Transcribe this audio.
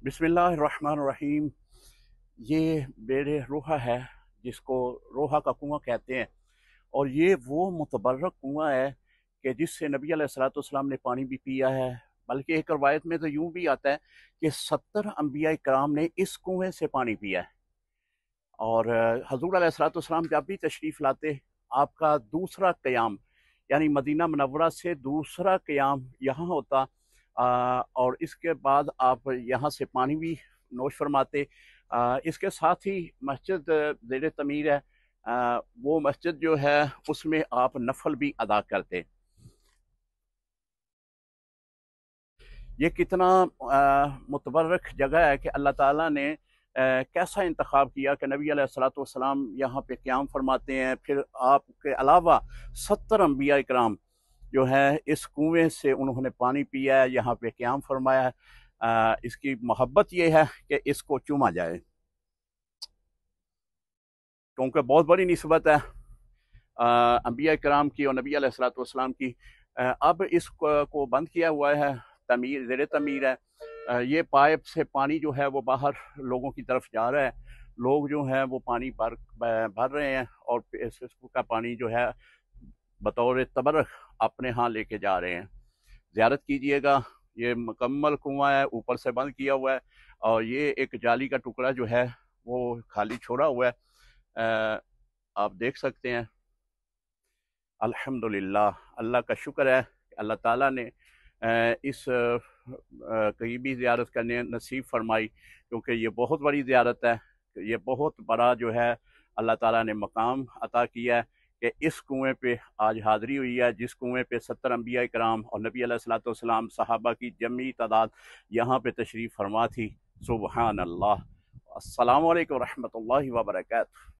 बिस्मिल्लाहिर्रहमानिर्रहीम। ये बेर रोहा है, जिसको रोहा का कुआं कहते हैं। और ये वो मुतबर्रक कुआं है कि जिससे नबी अलैहिस्सलाम ने पानी भी पिया है। बल्कि एक रवायत में तो यूं भी आता है कि 70 अंबिया कराम ने इस कुएं से पानी पिया है। और हजूर अलैहिस्सलाम जब भी तशरीफ़ लाते, आपका दूसरा क़याम यानी मदीना मुनव्वरा से दूसरा क़याम यहाँ होता। और इसके बाद आप यहाँ से पानी भी नोश फरमाते। इसके साथ ही मस्जिद ज़ेर तमीर है। वो मस्जिद जो है उसमें आप नफल भी अदा करते। ये कितना मुतबर्रक जगह है कि अल्लाह ताला ने कैसा इंतखाब किया कि नबी अलैहिस्सलाम यहाँ पे क़याम फरमाते हैं। फिर आपके अलावा 70 अंबिया इकराम जो है इस कुएं से उन्होंने पानी पिया है, यहाँ पे क़याम फरमाया है। इसकी मोहब्बत ये है कि इसको चूमा जाए, क्योंकि बहुत बड़ी निस्बत है अंबिया इकराम की और नबी अलैहिस्सलाम की। अब इसको बंद किया हुआ है, तमीर ज़ेर तमीर है। ये पाइप से पानी जो है वो बाहर लोगों की तरफ जा रहा है। लोग जो हैं वो पानी भर रहे हैं और इसका पानी जो है बतौर तबर्रुक अपने यहाँ लेके जा रहे हैं। ज़ियारत कीजिएगा। ये मुकम्मल कुआं है, ऊपर से बंद किया हुआ है और ये एक जाली का टुकड़ा जो है वो खाली छोड़ा हुआ है। आप देख सकते हैं। अल्हम्दुलिल्लाह, अल्लाह का शुक्र है कि अल्लाह ताला ने इस करीबी ज़ियारत करने नसीब फरमाई, क्योंकि ये बहुत बड़ी ज़ियारत है। ये बहुत बड़ा जो है अल्लाह ताला ने मकाम अता किया है कि इस कुएं पे आज हाज़िरी हुई है, जिस कुएं पे 70 अंबिया इकराम और नबी अलैहिस्सलाम सहाबा की जमी तादाद यहाँ पे तशरीफ़ फरमा थी। सुबहान अल्लाह। अस्सलामु अलैकुम रहमतुल्लाहि व बरकातहू।